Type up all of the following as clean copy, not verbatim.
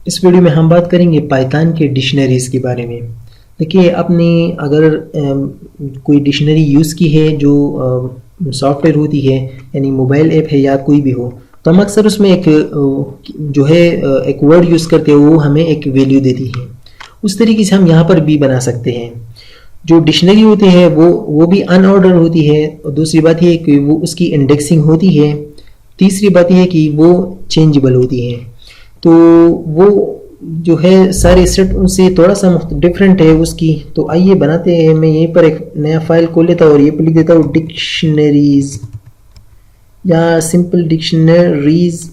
इस वीडियो में हम बात करेंगे पाइथन के डिक्शनरीज़ के बारे में। देखिए, आपने अगर कोई डिक्शनरी यूज़ की है जो सॉफ्टवेयर होती है, यानी मोबाइल ऐप है या कोई भी हो, तो हम अक्सर उसमें एक जो है एक वर्ड यूज़ करते हैं, वो हमें एक वैल्यू देती है। उस तरीके से हम यहाँ पर भी बना सकते हैं। जो डिक्शनरी होती है वो भी अनऑर्डर होती है, और दूसरी बात ये है कि वो उसकी इंडेक्सिंग होती है। तीसरी बात यह है कि वो चेंजेबल होती है। तो वो जो है सारे सेट उनसे थोड़ा सा डिफरेंट है उसकी। तो आइए बनाते हैं। मैं यहीं पर एक नया फाइल खोल लेता हूँ और ये पर लिख देता हूँ डिक्शनरीज या सिंपल डिक्शनरीज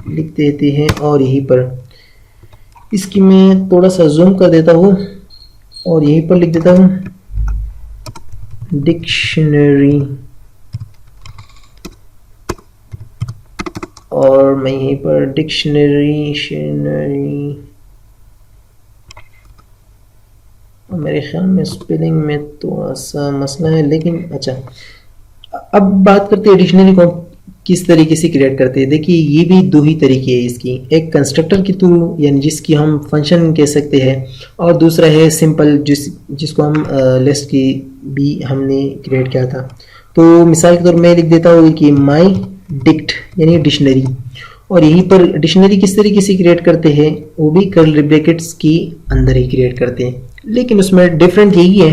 लिख देते हैं, और यहीं पर इसकी मैं थोड़ा सा जूम कर देता हूँ और यहीं पर लिख देता हूँ डिक्शनरी, और मैं यहीं पर डिक्शनरी मेरे ख्याल में स्पेलिंग में थोड़ा सा मसला है, लेकिन अच्छा। अब बात करते हैं डिक्शनरी को किस तरीके से क्रिएट करते हैं। देखिए, ये भी दो ही तरीके हैं इसकी। एक कंस्ट्रक्टर के थ्रू, यानी जिसकी हम फंक्शन कह सकते हैं, और दूसरा है सिंपल जिसको हम लिस्ट की भी हमने क्रिएट किया था। तो मिसाल के तौर मैं लिख देता हूँ कि माई डिक्ट यानी डिक्शनरी, और यहीं पर डिक्शनरी किस तरीके से क्रिएट करते हैं, वो भी कर्ली ब्रैकेट्स की अंदर ही क्रिएट करते हैं। लेकिन उसमें डिफरेंट यही है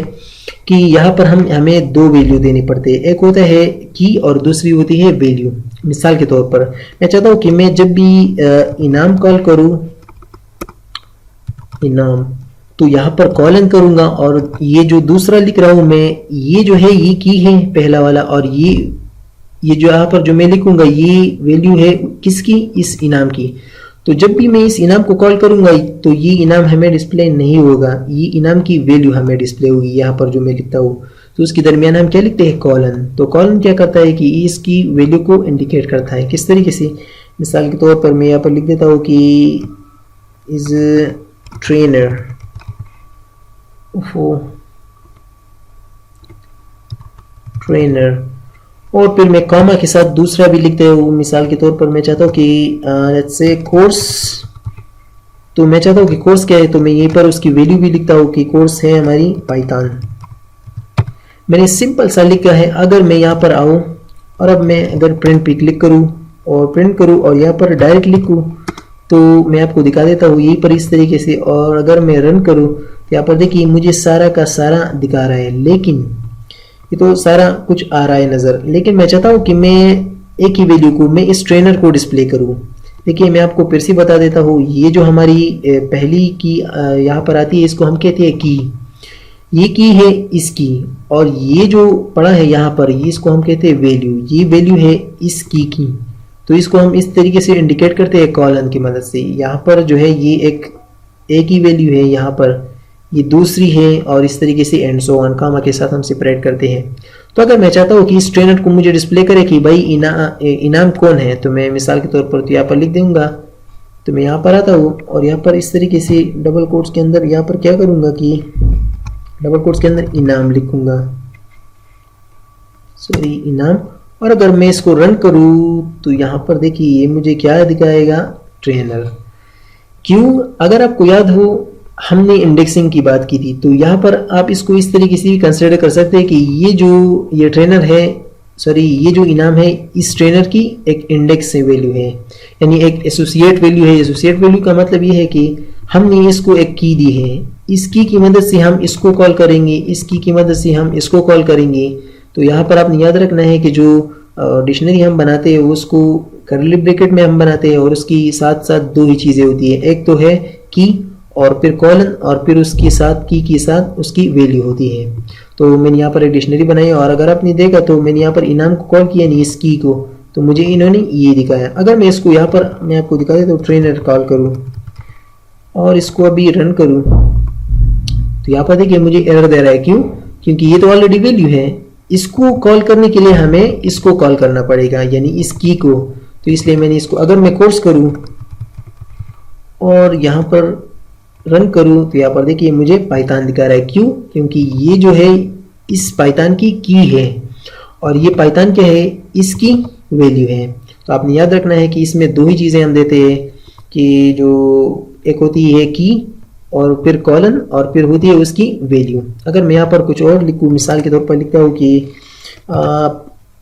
कि यहाँ पर हमें दो वैल्यू देनी पड़ती है। एक होता है की और दूसरी होती है वैल्यू। मिसाल के तौर पर मैं चाहता हूँ कि मैं जब भी इनाम कॉल करूँ, इनाम, तो यहाँ पर कॉलन करूँगा, और ये जो दूसरा लिख रहा हूँ मैं, ये जो है ये की है पहला वाला, और ये जो यहाँ पर जो मैं लिखूंगा ये वैल्यू है किसकी, इस इनाम की। तो जब भी मैं इस इनाम को कॉल करूंगा तो ये इनाम हमें डिस्प्ले नहीं होगा, ये इनाम की वैल्यू हमें डिस्प्ले होगी। यहाँ पर जो मैं लिखता हूँ तो उसके दरमियान हम क्या लिखते हैं, कॉलन। तो कॉलन क्या करता है कि इसकी वैल्यू को इंडिकेट करता है। किस तरीके से, मिसाल के तौर पर मैं यहाँ पर लिख देता हूँ कि इज ट्रेनर, ट्रेनर, और फिर मैं कॉमा के साथ दूसरा भी लिखते हूँ। मिसाल के तौर पर मैं चाहता हूँ कि लेट्स से कोर्स, तो मैं चाहता हूँ कि कोर्स क्या है, तो मैं यहीं पर उसकी वैल्यू भी लिखता हूँ कि कोर्स है हमारी पाइथन। मैंने सिंपल सा लिखा है। अगर मैं यहाँ पर आऊँ और अब मैं अगर प्रिंट पे क्लिक करूँ और प्रिंट करूँ और यहाँ पर डायरेक्ट लिखूँ, तो मैं आपको दिखा देता हूँ यहीं पर इस तरीके से। और अगर मैं रन करूँ तो यहाँ पर देखिए मुझे सारा का सारा दिखा रहा है, लेकिन ये तो सारा कुछ आ रहा है नज़र। लेकिन मैं चाहता हूँ कि मैं एक ही वैल्यू को, मैं इस ट्रेनर को डिस्प्ले करूँ। देखिए, मैं आपको फिर से बता देता हूँ, ये जो हमारी पहली की यहाँ पर आती है, इसको हम कहते हैं की। ये की है इसकी, और ये जो पड़ा है यहाँ पर, ये इसको हम कहते हैं वैल्यू। ये वैल्यू है इस की। तो इसको हम इस तरीके से इंडिकेट करते हैं कॉलन की मदद से। यहाँ पर जो है ये एक ही वैल्यू है, यहाँ पर ये दूसरी है, और इस तरीके से एंड सो ऑन कामा के साथ हम सेपरेट करते हैं। तो अगर मैं चाहता हूँ कि इस ट्रेनर को मुझे डिस्प्ले करे कि भाई इनाम कौन है, तो मैं मिसाल के तौर पर तो यहाँ पर लिख दूंगा। तो मैं यहाँ पर आता हूँ और यहाँ पर इस तरीके से डबल कोट्स के अंदर यहाँ पर क्या करूँगा कि डबल कोट्स के अंदर इनाम लिखूंगा, सॉरी इनाम। और अगर मैं इसको रन करूँ तो यहाँ पर देखिए ये मुझे क्या दिखाएगा, ट्रेनर। क्यों, अगर आपको याद हो हमने इंडेक्सिंग की बात की थी, तो यहाँ पर आप इसको इस तरीके से भी कंसिडर कर सकते हैं कि ये ट्रेनर है, सॉरी ये जो इनाम है, इस ट्रेनर की एक इंडेक्स से वैल्यू है, यानी एक एसोसिएट वैल्यू है। एसोसिएट वैल्यू का मतलब ये है कि हमने इसको एक की दी है, इस की मदद से हम इसको कॉल करेंगे, इस की मदद से हम इसको कॉल करेंगे। तो यहाँ पर आपने याद रखना है कि जो डिक्शनरी हम बनाते हैं उसको कर्ली ब्रैकेट में हम बनाते हैं, और उसकी साथ साथ दो ही चीज़ें होती है, एक तो है की और फिर कॉलन, और फिर उसके साथ की के साथ उसकी वैल्यू होती है। तो मैंने यहाँ पर एक डिक्शनरी बनाई, और अगर आपने देखा तो मैंने यहाँ पर इनाम को कॉल किया, नहीं इस की को, तो मुझे इन्होंने ये दिखाया। अगर मैं इसको यहाँ पर मैं आपको दिखा देता हूँ, ट्रेनर कॉल करूँ और इसको अभी रन करूँ, तो यहाँ पर देखिए मुझे एरर दे रहा है। क्यों, क्योंकि ये तो ऑलरेडी वैल्यू है। इसको कॉल करने के लिए हमें इसको कॉल करना पड़ेगा, यानी इस की को। तो इसलिए मैंने इसको, अगर मैं कोर्स करूँ और यहाँ पर रन करूँ तो यहाँ पर देखिए मुझे पाइथन दिखा रहा है। क्यों, क्योंकि ये जो है इस पाइथन की है, और ये पाइथन क्या है, इसकी वैल्यू है। तो आपने याद रखना है कि इसमें दो ही चीज़ें हम देते हैं, कि जो एक होती है की और फिर कॉलन और फिर होती है उसकी वैल्यू। अगर मैं यहाँ पर कुछ और लिखूँ, मिसाल के तौर पर लिखता हूँ कि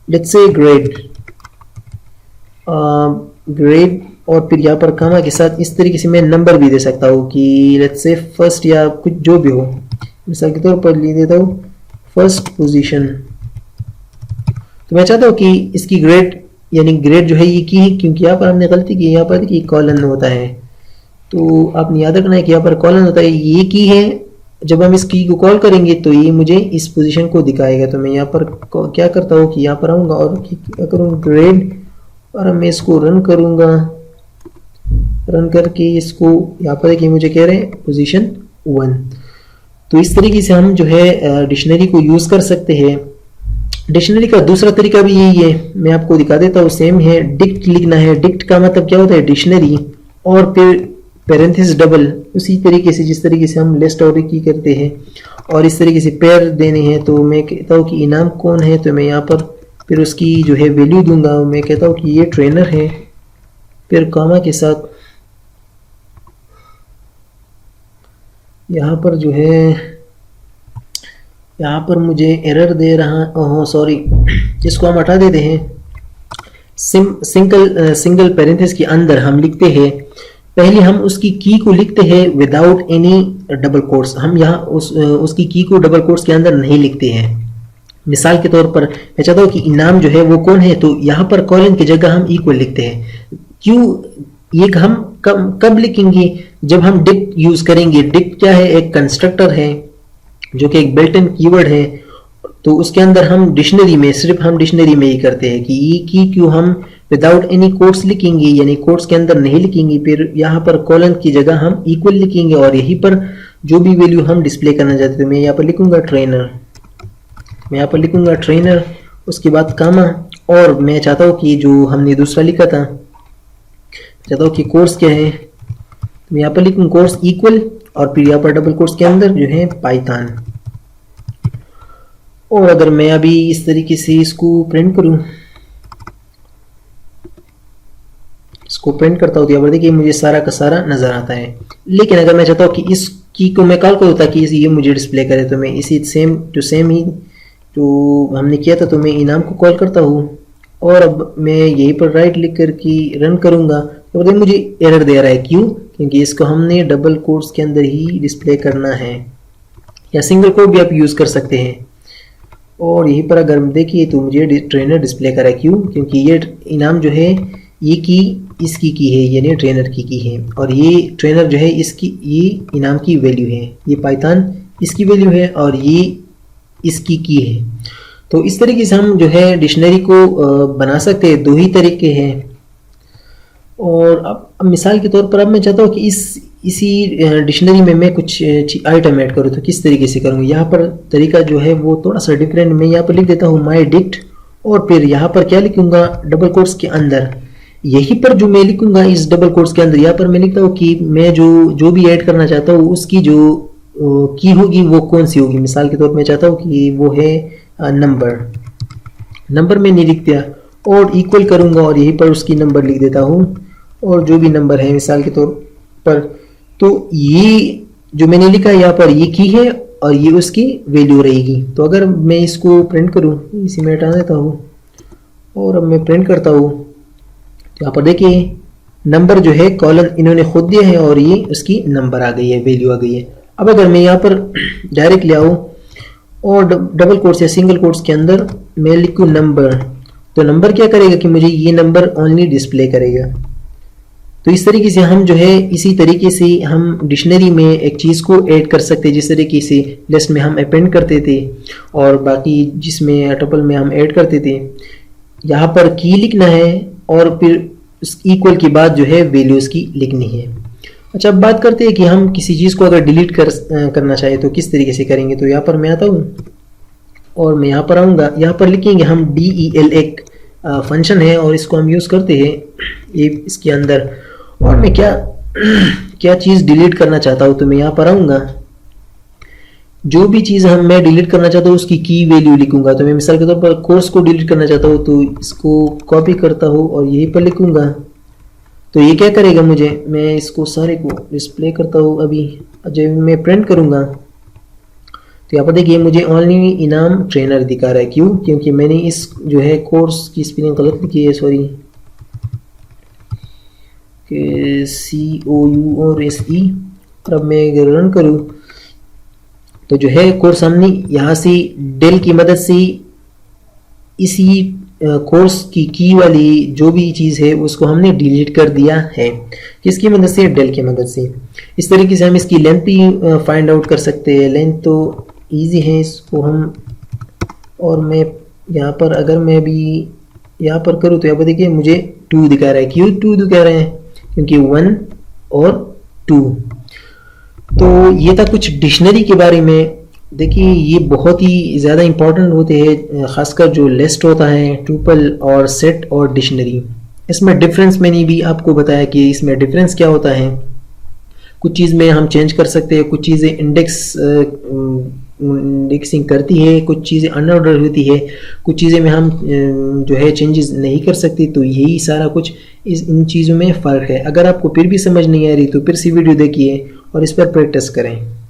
लेट्स से ग्रेड, ग्रेड और फिर यहाँ पर कामा के साथ इस तरीके से मैं नंबर भी दे सकता हूँ कि लेट्स से फर्स्ट या कुछ जो भी हो। मिसाल के तौर पर लिख देता हूँ फर्स्ट पोजीशन। तो मैं चाहता हूँ कि इसकी ग्रेड यानी ग्रेड जो है ये की है, क्योंकि यहाँ पर हमने गलती की, यहाँ पर कि कॉलन होता है। तो आपने याद रखना है कि यहाँ पर कॉलन होता है, ये की है। जब हम इस की को कॉल करेंगे तो ये मुझे इस पोजीशन को दिखाएगा। तो मैं यहाँ पर क्या करता हूँ कि यहाँ पर आऊँगा और क्या करूँगा ग्रेड, और मैं इसको रन करूँगा। रन करके इसको यहाँ पर देखिए मुझे कह रहे हैं पोजीशन 1। तो इस तरीके से हम जो है डिक्शनरी को यूज़ कर सकते हैं। डिक्शनरी का दूसरा तरीका भी यही है, मैं आपको दिखा देता हूँ, सेम है। डिक्ट लिखना है, डिक्ट का मतलब क्या होता है डिक्शनरी, और फिर पैरेंथेसिस डबल, उसी तरीके से जिस तरीके से हम लिस्ट और की करते हैं, और इस तरीके से पेयर देने हैं। तो मैं कहता हूँ कि इनाम कौन है, तो मैं यहाँ पर फिर उसकी जो है वैल्यू दूंगा। मैं कहता हूँ कि ये ट्रेनर है, फिर कॉमा के साथ यहाँ पर जो है, यहाँ पर मुझे एरर दे रहा, ओह सॉरी, जिसको हम हटा देते हैं। सिंगल पैरेंथेसिस के अंदर हम लिखते हैं, पहले हम उसकी की को लिखते हैं विदाउट एनी डबल कोट्स। हम यहाँ उसकी की को डबल कोट्स के अंदर नहीं लिखते हैं। मिसाल के तौर पर मैं चाहता हूँ कि इनाम जो है वो कौन है, तो यहाँ पर कॉलन की जगह हम इक्वल लिखते हैं। क्यों, ये हम कब लिखेंगे, जब हम डिक्ट यूज करेंगे। डिक्ट क्या है, एक कंस्ट्रक्टर है जो कि एक बिल्ट इन कीवर्ड है। तो उसके अंदर हम डिक्शनरी में, सिर्फ हम डिक्शनरी में ही करते हैं कि ये की क्यों हम विदाउट एनी कोट्स लिखेंगे, यानी कोट्स के अंदर नहीं लिखेंगे। फिर यहाँ पर कॉलन की जगह हम इक्वल लिखेंगे, और यहीं पर जो भी वैल्यू हम डिस्प्ले करना चाहते हैं, मैं यहाँ पर लिखूंगा ट्रेनर, मैं यहाँ पर लिखूंगा ट्रेनर, उसके बाद कामा, और मैं चाहता हूँ कि जो हमने दूसरा लिखा था, चाहता हूँ कि कोर्स क्या है, मैं यहाँ पर लिखूँ कोर्स इक्वल, और फिर यहाँ पर डबल कोर्स के अंदर जो है पाइथन। और अगर मैं अभी इस तरीके से इसको प्रिंट करूँ, इसको प्रिंट करता हूँ तो यहाँ पर देखिए मुझे सारा का सारा नजर आता है। लेकिन अगर मैं चाहता हूँ कि इस की को मैं कॉल करूँ ताकि ये मुझे डिस्प्ले करे, तो मैं इसी सेम ही जो हमने किया था, तो मैं इनाम को कॉल करता हूँ, और अब मैं यहीं पर राइट लिख करके रन करूँगा। तो देखिए मुझे एरर दे रहा है, क्यों, क्योंकि इसको हमने डबल कोट्स के अंदर ही डिस्प्ले करना है, या सिंगल कोट भी आप यूज़ कर सकते हैं। और यहीं पर अगर देखिए तो मुझे ट्रेनर डिस्प्ले करा है, क्यों, क्योंकि ये इनाम जो है ये की इसकी की है, यानी ट्रेनर की है, और ये ट्रेनर जो है इसकी, ये इनाम की वैल्यू है, ये पाइथन इसकी वैल्यू है, और ये इसकी की है। तो इस तरीके से हम जो है डिक्शनरी को बना सकते हैं। दो ही तरीके हैं। और अब मिसाल के तौर पर अब मैं चाहता हूँ कि इसी डिक्शनरी में मैं कुछ आइटम ऐड करूँ, तो किस तरीके से करूँगा। यहाँ पर तरीका जो है वो थोड़ा सा डिफरेंट। मैं यहाँ पर लिख देता हूँ माई डिक्ट, और फिर यहाँ पर क्या लिखूंगा डबल कोट्स के अंदर, यहीं पर जो मैं लिखूंगा इस डबल कोट्स के अंदर, यहाँ पर मैं लिखता हूँ कि मैं जो भी ऐड करना चाहता हूँ उसकी जो की होगी वो कौन सी होगी। मिसाल के तौर पर मैं चाहता हूँ कि वो है नंबर में नहीं लिख दिया, और इक्वल करूंगा और यहीं पर उसकी नंबर लिख देता हूँ, और जो भी नंबर है मिसाल के तौर पर, तो ये जो मैंने लिखा है यहाँ पर ये की है, और ये उसकी वैल्यू रहेगी। तो अगर मैं इसको प्रिंट करूँ, इसी में हटा देता हूँ, और अब मैं प्रिंट करता हूँ, तो यहाँ पर देखिए नंबर जो है कॉलन इन्होंने खुद दिया है, और ये उसकी नंबर आ गई है, वैल्यू आ गई है। अब अगर मैं यहाँ पर डायरेक्ट ले आऊँ और डबल कोट्स या सिंगल कोट्स के अंदर मैं लिखूँ नंबर, तो नंबर क्या करेगा कि मुझे ये नंबर ओनली डिस्प्ले करेगा। तो इस तरीके से हम जो है इसी तरीके से हम डिक्शनरी में एक चीज़ को ऐड कर सकते हैं, जिस तरीके से लिस्ट में हम अपेंड करते थे, और बाकी जिसमें टपल में हम ऐड करते थे। यहाँ पर की लिखना है, और फिर इक्वल के बाद जो है वैल्यूज़ की लिखनी है। अच्छा, अब बात करते हैं कि हम किसी चीज़ को अगर डिलीट करना चाहे तो किस तरीके से करेंगे। तो यहाँ पर मैं आता हूँ, और मैं यहाँ पर आऊँगा, यहाँ पर लिखेंगे हम del, एक फंक्शन है, और इसको हम यूज़ करते हैं ये इसके अंदर। और मैं क्या चीज़ डिलीट करना चाहता हूँ, तो मैं यहाँ पर आऊँगा, जो भी चीज़ मैं डिलीट करना चाहता हूँ उसकी की वैल्यू लिखूंगा। तो मैं मिसाल के तौर पर कोर्स को डिलीट करना चाहता हूँ, तो इसको कॉपी करता हूँ और यहीं पर लिखूंगा तो ये क्या करेगा मुझे, मैं इसको सारे को डिस्प्ले करता हूँ अभी। जब मैं प्रिंट करूँगा तो यहाँ पर देखिए मुझे ओनली इनाम ट्रेनर दिखा रहा है। क्यों? क्योंकि मैंने इस जो है कोर्स की स्पेलिंग गलत लिखी है, सॉरी, कि COU और SE। और अब मैं अगर रन करूँ तो जो है कोर्स हमने यहाँ से डेल की मदद से इसी कोर्स की वाली जो भी चीज़ है उसको हमने डिलीट कर दिया है। किसकी मदद से? डेल की मदद से। इस तरीके से हम इसकी लेंथ भी फाइंड आउट कर सकते हैं। लेंथ तो इजी है, इसको हम, और मैं यहाँ पर अगर मैं भी यहाँ पर करूँ तो यहाँ पर देखिए मुझे 2 दिखा रहा है। क्यों 2 दिखा रहे हैं? क्योंकि 1 और 2। तो ये था कुछ डिक्शनरी के बारे में। देखिए ये बहुत ही ज़्यादा इम्पोर्टेंट होते हैं, ख़ासकर जो लिस्ट होता है, ट्यूपल और सेट और डिक्शनरी। इसमें डिफरेंस मैंने भी आपको बताया कि इसमें डिफरेंस क्या होता है। कुछ चीज़ में हम चेंज कर सकते हैं, कुछ चीज़ें इंडेक्सिंग करती है, कुछ चीज़ें अनऑर्डर होती है, कुछ चीज़ें में हम जो है चेंजेस नहीं कर सकते। तो यही सारा कुछ इन चीज़ों में फ़र्क है। अगर आपको फिर भी समझ नहीं आ रही तो फिर से वीडियो देखिए और इस पर प्रैक्टिस करें।